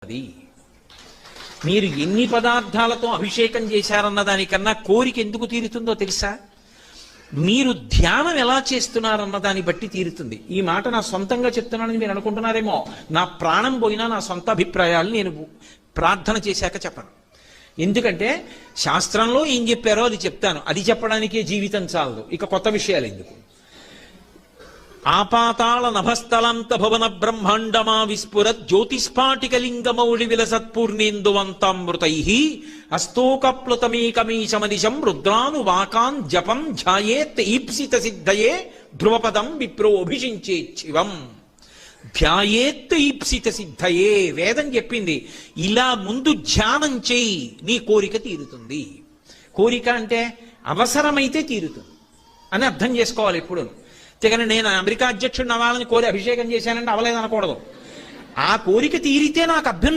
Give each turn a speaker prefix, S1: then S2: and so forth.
S1: అది మీరు ఎన్ని పదార్థాలతో అభిషేకం చేశారన్న దానికన్నా కోరిక ఎందుకు తీరుతుందో తెలుసా? మీరు ధ్యానం ఎలా చేస్తున్నారన్న దాన్ని బట్టి తీరుతుంది. ఈ మాట నా సొంతంగా చెప్తున్నానని మీరు అనుకుంటున్నారేమో. నా ప్రాణం పోయినా నా సొంత అభిప్రాయాలు నేను ప్రార్థన చేశాక చెప్పను. ఎందుకంటే శాస్త్రంలో ఏం చెప్పారో అది చెప్తాను. అది చెప్పడానికే జీవితం చాలదు, ఇక కొత్త విషయాలు ఎందుకు. ఆపాతాళ నభస్థలంత భవన బ్రహ్మాండమా విస్ఫురత్ జ్యోతిస్ఫాటికలింగమౌళి విలసత్పూర్ణేందువంతామృతై అస్తోకప్లుతమేకమీశమనిశం రుద్రాను వాకాన్ జపం ధ్యాయేత్ ఈప్సిత సిద్ధయే ధ్రువపదం విప్రోభిషించేచ్చివం. ధ్యాయేత్ ఈప్సిత సిద్ధయే వేదం చెప్పింది. ఇలా ముందు ధ్యానం చేయి, నీ కోరిక తీరుతుంది. కోరిక అంటే అవసరమైతే తీరుతుంది అని అర్థం చేసుకోవాలి ఎప్పుడు. తెగని నేను అమెరికా అధ్యక్షుడిని అవ్వాలని కోరి అభిషేకం చేశానంటే అవలేదనకూడదు. ఆ కోరిక తీరితే నాకు అభ్యున్నతి